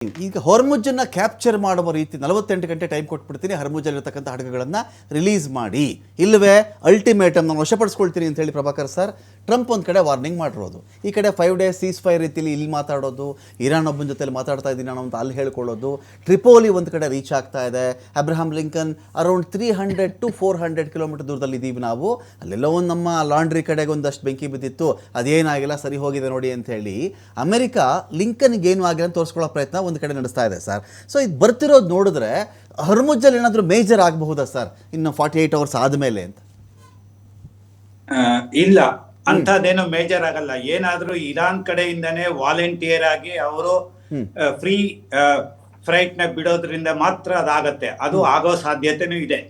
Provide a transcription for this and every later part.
ಈಗ ಹೊರ್ಮುಜ್ಜನ್ನು ಕ್ಯಾಪ್ಚರ್ ಮಾಡುವ ರೀತಿ 48 ಗಂಟೆ ಟೈಮ್ ಕೊಟ್ಬಿಡ್ತೀನಿ, ಹರ್ಮುಜ್ಜಲ್ಲಿರ್ತಕ್ಕಂಥ ಹಡಗುಗಳನ್ನು ರಿಲೀಸ್ ಮಾಡಿ, ಇಲ್ಲವೇ ಅಲ್ಟಿಮೇಟಮ್ ನಾನು ವಶಪಡಿಸ್ಕೊಳ್ತೀನಿ ಅಂತ ಹೇಳಿ ಪ್ರಭಾಕರ್ ಸರ್ ಟ್ರಂಪ್ ಒಂದು ಕಡೆ ವಾರ್ನಿಂಗ್ ಮಾಡಿರೋದು, ಈ ಕಡೆ 5 days ಸೀಸ್ ಫೈರ್ ರೀತಿಯಲ್ಲಿ ಇಲ್ಲಿ ಮಾತಾಡೋದು, ಇರಾನ್ ಒಬ್ಬನ ಜೊತೆಲಿ ಮಾತಾಡ್ತಾ ಇದ್ದೀನಿ ನಾನು ಅಂತ ಅಲ್ಲಿ ಹೇಳ್ಕೊಳ್ಳೋದು, ಟ್ರಿಪೋಲಿ ಒಂದು ಕಡೆ ರೀಚ್ ಆಗ್ತಾ ಇದೆ, Abraham Lincoln around 300 to 400 kilometre ದೂರದಲ್ಲಿ ಇದ್ದೀವಿ ನಾವು, ಅಲ್ಲೆಲ್ಲೋ ಒಂದು ನಮ್ಮ ಲಾಂಡ್ರಿ ಕಡೆಗೆ ಒಂದಷ್ಟು ಬೆಂಕಿ ಬಿದ್ದಿತ್ತು, ಅದೇನಾಗಿಲ್ಲ ಸರಿ ಹೋಗಿದೆ ನೋಡಿ ಅಂತ ಹೇಳಿ ಅಮೆರಿಕ ಲಿಂಕನ್ಗೆ ಏನು ಆಗಿಲ್ಲ ಅಂತ ತೋರಿಸ್ಕೊಳ್ಳೋ ಪ್ರಯತ್ನ ಒಂದು ಕಡೆ ನಡೆಸ್ತಾ ಇದೆ ಸರ್. ಸೊ ಇದು ಬರ್ತಿರೋದು ನೋಡಿದ್ರೆ ಹರ್ಮುಜ್ಜಲ್ಲಿ ಏನಾದರೂ ಮೇಜರ್ ಆಗಬಹುದಾ ಸರ್ ಇನ್ನು 48 hours ಆದಮೇಲೆ ಅಂತ? ಇಲ್ಲ, ಅಂಥದ್ದೇನು ಮೇಜರ್ ಆಗಲ್ಲ. ಏನಾದ್ರೂ ಇರಾನ್ ಕಡೆಯಿಂದನೇ ವಾಲಂಟಿಯರ್ ಆಗಿ ಅವರು ಫ್ರೀ ಫ್ರೈಟ್ ನ ಬಿಡೋದ್ರಿಂದ ಮಾತ್ರ ಅದಾಗತ್ತೆ. ಅದು ಆಗೋ ಸಾಧ್ಯತೆನೂ ಇದೆ.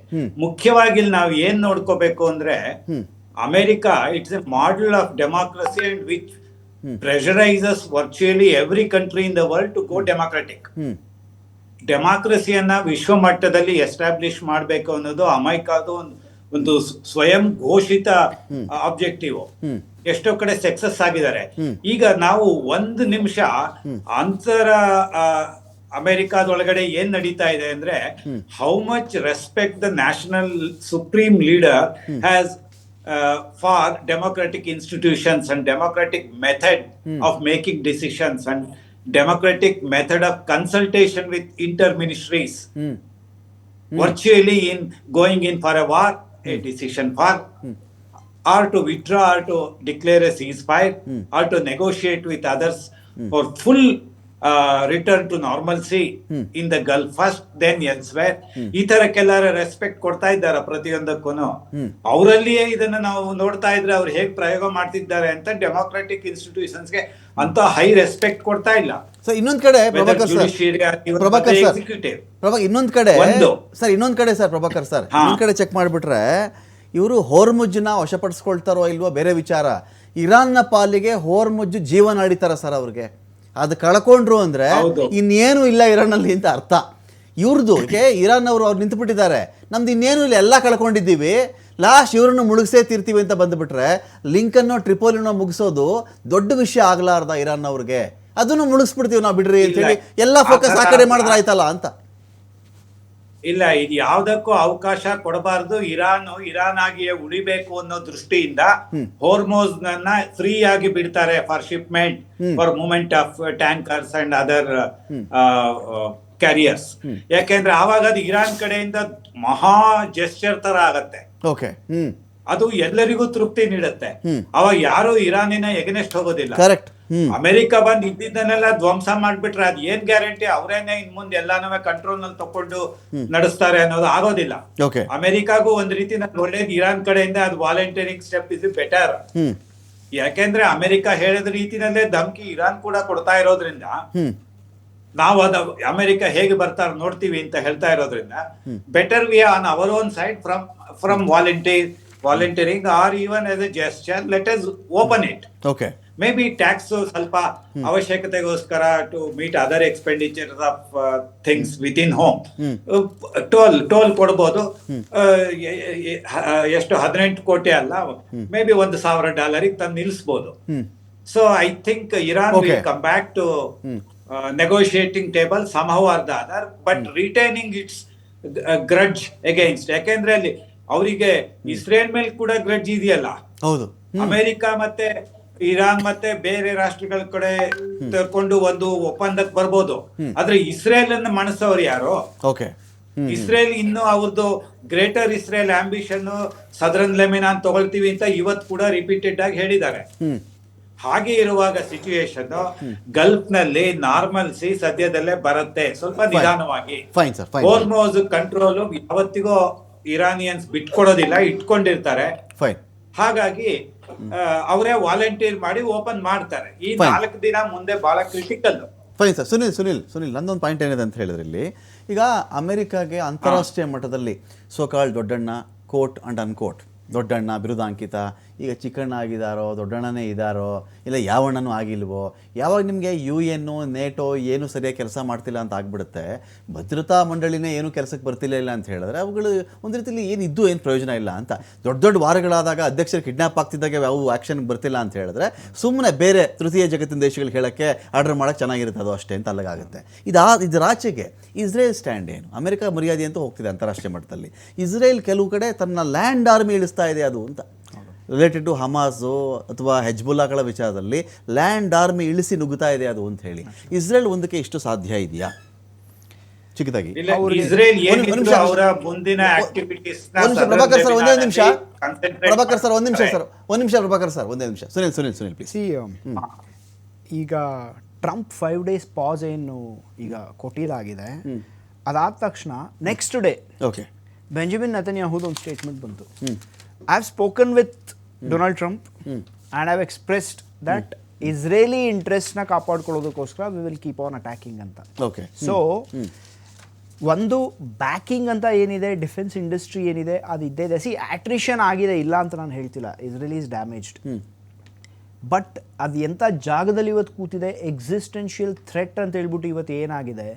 ಮುಖ್ಯವಾಗಿ ನಾವು ಏನ್ ನೋಡ್ಕೋಬೇಕು ಅಂದ್ರೆ, America it's A model of democracy and which pressurizes virtually every country in the world to go democratic. ಡೆಮಾಕ್ರಸಿಯನ್ನ ವಿಶ್ವ ಮಟ್ಟದಲ್ಲಿ ಎಸ್ಟಾಬ್ಲಿಷ್ ಮಾಡಬೇಕು ಅನ್ನೋದು ಅಮೆರಿಕದ ಒಂದು ಸ್ವಯಂ ಘೋಷಿತ ಆಬ್ಜೆಕ್ಟಿವ್. ಎಷ್ಟೋ ಕಡೆ ಸಕ್ಸಸ್ ಆಗಿದ್ದಾರೆ. ಈಗ ನಾವು ಒಂದು ನಿಮಿಷ ಅಮೆರಿಕಾದೊಳಗಡೆ ಏನ್ ನಡೀತಾ ಇದೆ ಅಂದ್ರೆ, how much respect the national supreme leader has for democratic institutions and democratic method of making decisions and democratic method of consultation with interministries. Virtually in going in for a war, a decision for or to withdraw or to declare a ceasefire or to negotiate with others for full return to normalcy in the Gulf first, then elsewhere. ಈ ತರಕ್ಕೆಲ್ಲರ respect ಕೊಡ್ತಾ ಇದ್ದಾರೆ ಪ್ರತಿಯೊಂದಕ್ಕೂ. ಅವರಲ್ಲಿಯೇ ಇದನ್ನ ನಾವು ನೋಡ್ತಾ ಇದ್ರೆ ಅವ್ರು ಹೇಗ್ ಪ್ರಯೋಗ ಮಾಡ್ತಿದ್ದಾರೆ ಅಂತ ಡೆಮಾಕ್ರಾಟಿಕ್ ಇನ್ಸ್ಟಿಟ್ಯೂಷನ್ಸ್ಗೆ ಅಂತ ಹೈ ರೆಸ್ಪೆಕ್ಟ್ ಕೊಡ್ತಾ ಇಲ್ಲ. ಸೊ ಇನ್ನೊಂದ್ ಕಡೆ ಪ್ರಭಾಕರ್ ಸರ್ ಇನ್ನೊಂದ್ ಕಡೆ ಚೆಕ್ ಮಾಡಿಬಿಟ್ರೆ ಇವರು ಹೋರ್ಮುಜ್ನ ವಶಪಡಿಸ್ಕೊಳ್ತಾರೋ ಇಲ್ವೋ ಬೇರೆ ವಿಚಾರ, ಇರಾನ್ನ ಪಾಲಿಗೆ ಹೋರ್ಮುಜ್ ಜೀವನ ನಡೀತಾರ ಸರ್. ಅವ್ರಿಗೆ ಅದು ಕಳ್ಕೊಂಡ್ರು ಅಂದ್ರೆ ಇನ್ನೇನು ಇಲ್ಲ ಇರಾನಲ್ಲಿ ಅಂತ ಅರ್ಥ. ಇವ್ರದ್ದು ಇರಾನ್ ಅವ್ರು ನಿಂತುಬಿಟ್ಟಿದ್ದಾರೆ, ನಮ್ದು ಇನ್ನೇನು ಇಲ್ಲ, ಎಲ್ಲ ಕಳ್ಕೊಂಡಿದ್ದೀವಿ, ಲಾಸ್ಟ್ ಇವ್ರನ್ನು ಮುಳುಗಿಸೇ ತೀರ್ತೀವಿ ಅಂತ ಬಂದುಬಿಟ್ರೆ ಲಿಂಕನ್ನೋ ಟ್ರಿಪೋಲಿನೋ ಮುಗಿಸೋದು ದೊಡ್ಡ ವಿಷಯ ಆಗ್ಲಾರ್ದ ಇರಾನ್ ಅವ್ರಿಗೆ, ಅದನ್ನು ಮುಳುಗಿಸ್ಬಿಡ್ತೀವಿ ನಾವು ಬಿಡ್ರಿ ಅಂತ ಹೇಳಿ ಎಲ್ಲ ಫೋಕಸ್ ಆ ಕಡೆ ಮಾಡಿದ್ರೆ ಆಯ್ತಲ್ಲ ಅಂತ. ಇಲ್ಲ, ಇದು ಯಾವ್ದಕ್ಕೂ ಅವಕಾಶ ಕೊಡಬಾರ್ದು. ಇರಾನ್ ಆಗಿಯೇ ಉಳಿಬೇಕು ಅನ್ನೋ ದೃಷ್ಟಿಯಿಂದ ಹೋರ್ಮೋಸ್ ನನ್ನ ಫ್ರೀ ಆಗಿ ಬಿಡ್ತಾರೆ for shipment, for movement of tankers and other carriers. ಯಾಕೆಂದ್ರೆ ಆವಾಗ ಅದು ಇರಾನ್ ಕಡೆಯಿಂದ ಮಹಾ ಜೆಸ್ಚರ್ ತರ ಆಗತ್ತೆ. ಅದು ಎಲ್ಲರಿಗೂ ತೃಪ್ತಿ ನೀಡುತ್ತೆ. ಅವಾಗ ಯಾರು ಇರಾನಿನ ಎಗನೆಸ್ಟ್ ಹೋಗೋದಿಲ್ಲ. ಅಮೆರಿಕ ಬಂದ್ ಇದ್ದಿದ್ದನ್ನೆಲ್ಲ ಧ್ವಂಸ ಮಾಡ್ಬಿಟ್ರೆ ಅದ್ ಏನ್ ಗ್ಯಾರಂಟಿ ಅವರೇನೆ ಇನ್ ಮುಂದೆ ಎಲ್ಲಾನು ಕಂಟ್ರೋಲ್ ನಲ್ಲಿ ತಕೊಂಡು ನಡೆಸ್ತಾರೆ ಅನ್ನೋದು ಆಗೋದಿಲ್ಲ. ಅಮೆರಿಕಾಗೂ ಒಂದ್ ರೀತಿ ಒಳ್ಳೇದು, ಇರಾನ್ ಕಡೆಯಿಂದ ಅದು ವಾಲಂಟಿಯರಿಂಗ್ ಸ್ಟೆಪ್ ಇಸ್ ಬೆಟರ್. ಯಾಕೆಂದ್ರೆ ಅಮೆರಿಕ ಹೇಳಿದ ರೀತಿನಲ್ಲೇ ಧಮ್ಕಿ ಇರಾನ್ ಕೂಡ ಕೊಡ್ತಾ ಇರೋದ್ರಿಂದ ನಾವು ಅಮೆರಿಕ ಹೇಗೆ ಬರ್ತಾರ ನೋಡ್ತೀವಿ ಅಂತ ಹೇಳ್ತಾ ಇರೋದ್ರಿಂದ better we on our own side from volunteering or even as a gesture, let us open it. Maybe tax ಸ್ವಲ್ಪ ಅವಶ್ಯಕತೆಗೋಸ್ಕರ to meet other expenditures of things within home. Toll ಕೊಡ್ಬೋದು. ಎಷ್ಟು 18 ಕೋಟಿ ಅಲ್ಲ, ಮೇ ಬಿ $1,000 ತಂದು ನಿಲ್ಲಿಸಬಹುದು. So I think Iran will come back to negotiating table somehow or the other, but retaining its grudge against. ಯಾಕೆಂದ್ರೆ ಅಲ್ಲಿ ಅವರಿಗೆ ಇಸ್ರೇಲ್ ಮೇಲೆ ಕೂಡ ಗ್ರಡ್ಜ್ ಇದೆಯಲ್ಲ. ಅಮೆರಿಕ ಮತ್ತೆ ಇರಾನ್ ಮತ್ತೆ ಬೇರೆ ರಾಷ್ಟ್ರಗಳ ಕಡೆ ತರ್ಕೊಂಡು ಒಂದು ಒಪ್ಪಂದಕ್ಕೆ ಬರ್ಬೋದು, ಆದ್ರೆ ಇಸ್ರೇಲ್ ಅನ್ನ ಮನಸ್ಸವ್ರು ಯಾರು? ಇಸ್ರೇಲ್ ಇನ್ನು ಅವ್ರದ್ದು greater Israel ambition, southern Lebanon ತಗೊಳ್ತೀವಿ ಅಂತ ಇವತ್ತು ಕೂಡ ರಿಪೀಟೆಡ್ ಆಗಿ ಹೇಳಿದ್ದಾರೆ. ಹಾಗೆ ಇರುವಾಗ ಸಿಚುಯೇಷನ್ ಗಲ್ಫ್ ನಲ್ಲಿ ನಾರ್ಮಲ್ಸಿ ಸದ್ಯದಲ್ಲೇ ಬರುತ್ತೆ, ಸ್ವಲ್ಪ ನಿಧಾನವಾಗಿ. ಹೋರ್ಮೋಸ್ ಕಂಟ್ರೋಲ್ ಯಾವತ್ತಿಗೂ ಇರಾನಿಯನ್ಸ್ ಬಿಟ್ಕೊಡೋದಿಲ್ಲ, ಇಟ್ಕೊಂಡಿರ್ತಾರೆ. ಹಾಗಾಗಿ ಅವರೇ ವಾಲಂಟಿಯರ್ ಮಾಡಿ ಓಪನ್ ಮಾಡ್ತಾರೆ. ಈ 4 ದಿನ ಮುಂದೆ ಬಹಳ ಕ್ರಿಟಿಕಲ್. Fine sir. ಸುನಿಲ್ ನಂದೊಂದು ಪಾಯಿಂಟ್ ಏನಿದೆ ಅಂತ ಹೇಳಿದ್ರೆ, ಇಲ್ಲಿ ಈಗ ಅಮೆರಿಕಾಗೆ ಅಂತಾರಾಷ್ಟ್ರೀಯ ಮಟ್ಟದಲ್ಲಿ ಸೋಕಾಲ್ ದೊಡ್ಡಣ್ಣ, ಕೋಟ್ ಅಂಡ್ ಅನ್ಕೋಟ್, ದೊಡ್ಡಣ್ಣ ಬಿರುದಾಂಕಿತ ಈಗ ಚಿಕ್ಕಣ್ಣ ಆಗಿದ್ದಾರೋ ದೊಡ್ಡಣ್ಣನೇ ಇದ್ದಾರೋ ಇಲ್ಲ ಯಾವಣ್ಣನೂ ಆಗಿಲ್ವೋ, ಯಾವಾಗ ನಿಮಗೆ UN ನೇಟೋ ಏನು ಸರಿಯಾಗಿ ಕೆಲಸ ಮಾಡ್ತಿಲ್ಲ ಅಂತ ಆಗ್ಬಿಡುತ್ತೆ, ಭದ್ರತಾ ಮಂಡಳಿನೇ ಏನು ಕೆಲಸಕ್ಕೆ ಬರ್ತಿಲ್ಲ ಅಂತ ಹೇಳಿದ್ರೆ ಅವುಗಳು ಒಂದು ರೀತಿಯಲ್ಲಿ ಏನು ಪ್ರಯೋಜನ ಇಲ್ಲ ಅಂತ. ದೊಡ್ಡ ದೊಡ್ಡ ವಾರಗಳಾದಾಗ ಅಧ್ಯಕ್ಷರು ಕಿಡ್ನಾಪ್ ಆಗ್ತಿದ್ದಾಗ ಅವು ಆ್ಯಕ್ಷನ್ಗೆ ಬರ್ತಿಲ್ಲ ಅಂತ ಹೇಳಿದ್ರೆ ಸುಮ್ಮನೆ ಬೇರೆ ತೃತೀಯ ಜಗತ್ತಿನ ದೇಶಗಳು ಹೇಳೋಕ್ಕೆ ಆರ್ಡರ್ ಮಾಡೋಕ್ಕೆ ಚೆನ್ನಾಗಿರುತ್ತೆ ಅದು ಅಷ್ಟೇ ಅಂತ ಅಲ್ಲಿಗಾಗುತ್ತೆ. ಇದರಾಚೆಗೆ ಇಸ್ರೇಲ್ ಸ್ಟ್ಯಾಂಡ್ ಏನು, ಅಮೆರಿಕ ಮರ್ಯಾದೆ ಅಂತ ಹೋಗ್ತಿದೆ ಅಂತಾರಾಷ್ಟ್ರೀಯ ಮಟ್ಟದಲ್ಲಿ. ಇಸ್ರೇಲ್ ಕೆಲವು ಕಡೆ ತನ್ನ ಲ್ಯಾಂಡ್ ಆರ್ಮಿ ಇಳಿಸ್ತಾ ಇದೆ ಅದು ಅಂತ, ರಿಲೇಟೆಡ್ ಟು ಹಮಾಸು ಅಥವಾ ಹೆಜ್ಬುಲ್ಲಾಗಳ ವಿಚಾರದಲ್ಲಿ ಲ್ಯಾಂಡ್ ಆರ್ಮಿ ಇಳಿಸಿ ನುಗ್ಗುತ್ತಾ ಇದೆ ಅದು ಅಂತ ಹೇಳಿ. ಇಸ್ರೇಲ್ ಒಂದಕ್ಕೆ ಇಷ್ಟು ಸಾಧ್ಯ ಇದೆಯಾ? ಚಿಕ್ಕದಾಗಿ ಇಸ್ರೇಲ್ ಏನಿದ್ರು ಅವರ ಮುಂದಿನ ಆಕ್ಟಿವಿಟೀಸ್ ಪ್ರಭಾಕರ್ ಸರ್ ಒಂದೇ ನಿಮಿಷ, ಪ್ರಭಾಕರ್ ಸರ್ ಒಂದ್ ನಿಮಿಷ ಪ್ರಭಾಕರ್ ಸರ್ ಒಂದೇ ನಿಮಿಷ. ಸುನಿಲ್ ಪ್ಲೀಸ್. ಈಗ ಟ್ರಂಪ್ 5 days ಪಾಸ್ ಏನು ಈಗ ಕೊಟ್ಟಿದ್ದಾಗಿದೆ, ಅದಾದ ತಕ್ಷಣ ನೆಕ್ಸ್ಟ್ ಡೇ ಓಕೆ ಬೆಂಜಮಿನ್ ನೆತನ್ಯಾಹುದು ಒಂದು ಸ್ಟೇಟ್ಮೆಂಟ್ ಬಂತು. I have spoken with Donald Trump and I have expressed that Israeli ಇಂಟ್ರೆಸ್ಟ್ನ ಕಾಪಾಡ್ಕೊಳ್ಳೋದಕ್ಕೋಸ್ಕರ we will keep on attacking ಅಂತ. ಓಕೆ ಸೊ ಒಂದು ಬ್ಯಾಕಿಂಗ್ ಅಂತ ಏನಿದೆ, ಡಿಫೆನ್ಸ್ ಇಂಡಸ್ಟ್ರಿ ಏನಿದೆ ಅದು ಇದ್ದೇ ಇದೆ. ಆಟ್ರಿಷನ್ ಆಗಿದೆ, ಇಲ್ಲ ಅಂತ ನಾನು ಹೇಳ್ತಿಲ್ಲ, ಇಸ್ರೇಲ್ ಈಸ್ ಡ್ಯಾಮೇಜ್ಡ್. ಬಟ್ ಅದು ಎಂಥ ಜಾಗದಲ್ಲಿ ಇವತ್ತು ಕೂತಿದೆ, ಎಕ್ಸಿಸ್ಟೆನ್ಷಿಯಲ್ ಥ್ರೆಟ್ ಅಂತ ಹೇಳ್ಬಿಟ್ಟು ಇವತ್ತು ಏನಾಗಿದೆ,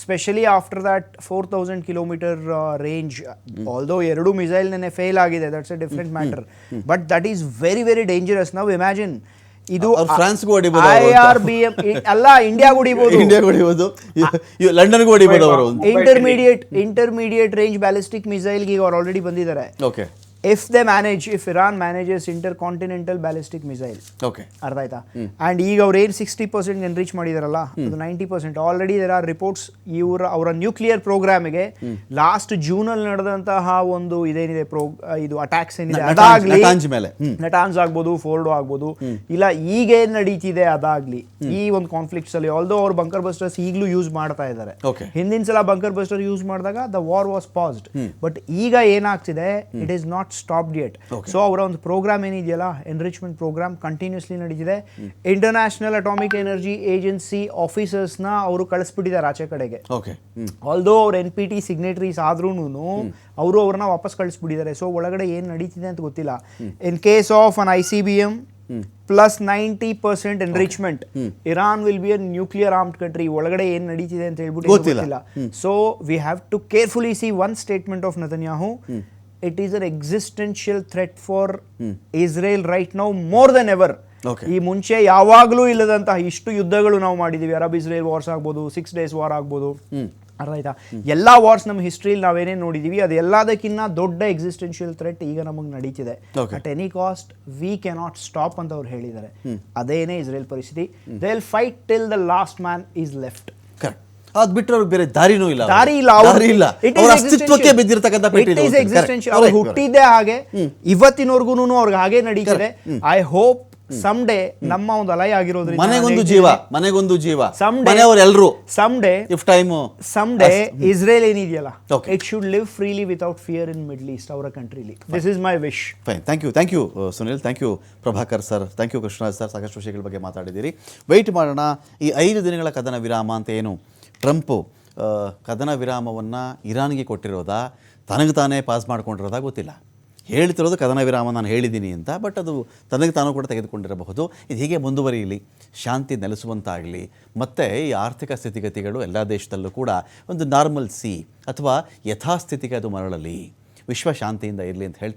specially after that 4000 kilometre range, although 2 ಮಿಸೈಲ್ನೇ ಫೇಲ್ ಆಗಿದೆ, that's a different matter, but that is very very dangerous. ನಾವು ಇಮ್ಯಾಜಿನ್ ಇದು ಫ್ರಾನ್ಸ್ಗೂ ಹೊಡಿಬೋದು, IRBM ಅಲ್ಲ ಇಂಡಿಯಾಗೂ ಹೊಡಿಬೋದು, ಲಂಡನ್ಗೂ ಹೊಡಿಬೋದು. ಅವರು ಇಂಟರ್ಮೀಡಿಯೇಟ್ ರೇಂಜ್ ಬ್ಯಾಲಿಸ್ಟಿಕ್ ಮಿಸೈಲ್ಗೆ ಈಗ ಅವ್ರು ಆಲ್ರೆಡಿ ಬಂದಿದ್ದಾರೆ. Okay if Iran manages intercontinental ballistic missile, okay, ಅರ್ಥ ಆಯ್ತಾ? ಅಂಡ್ ಈಗ ಅವ್ರು ಏನು 60% ಎನ್ರಿಚ್ ಮಾಡಿದಾರಲ್ಲ, ಅದು 90%. ಆಲ್ರೆಡಿ ದೇರ್ ಆರ್ ರಿಪೋರ್ಟ್ಸ್ ಅವರ ನ್ಯೂಕ್ಲಿಯರ್ ಪ್ರೋಗ್ರಾಮಿಗೆ ಲಾಸ್ಟ್ ಜೂನಲ್ಲಿ ನಡೆದಂತಹ ಒಂದು ಇದೇನಿದೆ ಇದು ಅಟ್ಯಾಕ್ಸ್ ಏನಿದೆ ಅದಾಗ್ಲಿ, ನಟಾನ್ಸ್ ಆಗ್ಬೋದು, ಫೋರ್ಡೋ ಆಗ್ಬೋದು, ಇಲ್ಲ ಈಗ ಏನ್ ನಡೀತಿದೆ ಅದಾಗ್ಲಿ, ಈ ಒಂದು ಕಾನ್ಫ್ಲಿಕ್ಟ್ಸ್ ಅಲ್ಲಿ ಆಲ್ದೋ ಅವ್ರು ಬಂಕರ್ ಬಸ್ಟರ್ಸ್ ಈಗಲೂ ಯೂಸ್ ಮಾಡ್ತಾ ಇದ್ದಾರೆ. ಹಿಂದಿನ ಸಲ ಬಂಕರ್ ಬಸ್ಟರ್ ಯೂಸ್ ಮಾಡಿದಾಗ the war was paused, but ಈಗ ಏನಾಗ್ತಿದೆ, it is not stopped yet. So ಅವರ ಒಂದು ಪ್ರೋಗ್ರಾಮ್ ಏನಿದೆಯಲ್ಲ, ಎನ್ರಿಚ್ಮೆಂಟ್ ಪ್ರೋಗ್ರಾಮ್ ಕಂಟಿನ್ಯೂಸ್ಲಿ ನಡೀತಿದೆ. ಇಂಟರ್ನ್ಯಾಷನಲ್ ಅಟಾಮಿಕ್ ಎನರ್ಜಿ ಏಜೆನ್ಸಿ ಆಫೀಸರ್ಸ್ನ ಅವರು ಕಳಿಸ್ಬಿಟ್ಟಿದ್ದಾರೆ ಆಚೆ ಕಡೆಗೆ. ಆಲ್ದೋ ಅವ್ರ NPT ಸಿಗ್ನೇಟರೀಸ್ ಆದ್ರೂ ಅವರು ಅವ್ರನ್ನ ವಾಪಸ್ ಕಳಿಸ್ಬಿಟ್ಟಿದ್ದಾರೆ. ಸೊ ಒಳಗಡೆ ಏನು ನಡೀತಿದೆ ಅಂತ ಗೊತ್ತಿಲ್ಲ. In case of an ICBM plus 90% enrichment, Iran will be a nuclear armed country. ಒಳಗಡೆ ಏನು ನಡೀತಿದೆ ಅಂತ ಹೇಳ್ಬಿಟ್ಟು ಗೊತ್ತಿಲ್ಲ. So we have to carefully see one statement of Netanyahu. It is an existential threat for Israel right now more than ever. ಈ ಮುಂಚೆ ಯಾವಾಗಲೂ ಇಲ್ಲದಂತಹ ಇಷ್ಟು ಯುದ್ಧಗಳು ನಾವು ಮಾಡಿದೀವಿ. ಅರಬ್ ಇಸ್ರೇಲ್ ವಾರ್ಸ್ ಆಗ್ಬೋದು, 6 days ವಾರ್ ಆಗ್ಬೋದು, ಅರ್ಥ ಆಯ್ತಾ? ಎಲ್ಲ ವಾರ್ಸ್ ನಮ್ಮ ಹಿಸ್ಟ್ರಿಯಲ್ಲಿ ನಾವೇನೇನು ನೋಡಿದೀವಿ ಅದು ಎಲ್ಲದಕ್ಕಿಂತ ದೊಡ್ಡ ಎಕ್ಸಿಸ್ಟೆನ್ಷಿಯಲ್ ಥ್ರೆಟ್ ಈಗ ನಮಗೆ ನಡೀತಿದೆ. At any cost we cannot stop ಅಂತ ಅವ್ರು ಹೇಳಿದ್ದಾರೆ. ಅದೇನೇ ಇಸ್ರೇಲ್ ಪರಿಸ್ಥಿತಿ. They will fight till the last man is left. ಅದ್ ಬಿಟ್ಟರೆ ಅವ್ರಿಗೆ ಬೇರೆ ದಾರಿನೂ ಇಲ್ಲ, ಅವ್ರ ಅಸ್ತಿತ್ವಕ್ಕೆ ಬಿದ್ದಿರತಕ್ಕಂಥ ಅವ್ರು ಹುಟ್ಟಿದ್ದೆ ಹಾಗೆ, ಇವತ್ತಿನವರೆಗೂ ಅವ್ರಿಗೆ ಹಾಗೆ ನಡೀತಿದೆ. ಐ ಹೋಪ್ ಸಮ್ ಡೇ ನಮ್ಮ ಒಂದು ಅಲೈ ಆಗಿರೋದ್ರಿಂದ ಮನೆಗೊಂದು ಜೀವ ಮನೆಯವರೆಲ್ಲರೂ ಸಮ್ ಡೇ ಇಸ್ರೇಲ್ ಏನಿದೆಯಲ್ಲ, it should live freely without fear in middle east, ಅವರ ಕಂಟ್ರಿಲಿ. This is my wish. Fine, thank you Sunil, thank you Prabhakar sir, thank you Krishnaraj sir. ಸಾಕಷ್ಟು ವಿಷಯಗಳ ಬಗ್ಗೆ ಮಾತಾಡಿದ್ದೀರಿ. ವೆಯ್ಟ್ ಮಾಡೋಣ. ಈ 5 ದಿನಗಳ ಕದನ ವಿರಾಮ ಅಂತ ಏನು ಟ್ರಂಪು ಕದನ ವಿರಾಮವನ್ನು ಇರಾನ್ಗೆ ಕೊಟ್ಟಿರೋದಾ, ತನಗೆ ತಾನೇ ಪಾಸ್ ಮಾಡ್ಕೊಂಡಿರೋದಾ ಗೊತ್ತಿಲ್ಲ. ಹೇಳ್ತಿರೋದು ಕದನ ವಿರಾಮ ನಾನು ಹೇಳಿದ್ದೀನಿ ಅಂತ, ಬಟ್ ಅದು ತನಗೆ ತಾನು ಕೂಡ ತೆಗೆದುಕೊಂಡಿರಬಹುದು. ಇದು ಹೀಗೆ ಮುಂದುವರಿಯಲಿ, ಶಾಂತಿ ನೆಲೆಸುವಂತಾಗಲಿ, ಮತ್ತು ಈ ಆರ್ಥಿಕ ಸ್ಥಿತಿಗತಿಗಳು ಎಲ್ಲ ದೇಶದಲ್ಲೂ ಕೂಡ ಒಂದು ನಾರ್ಮಲ್ ಸಿ ಅಥವಾ ಯಥಾಸ್ಥಿತಿಗೆ ಅದು ಮರಳಲಿ, ವಿಶ್ವ ಶಾಂತಿಯಿಂದ ಇರಲಿ ಅಂತ ಹೇಳ್ತಾರೆ.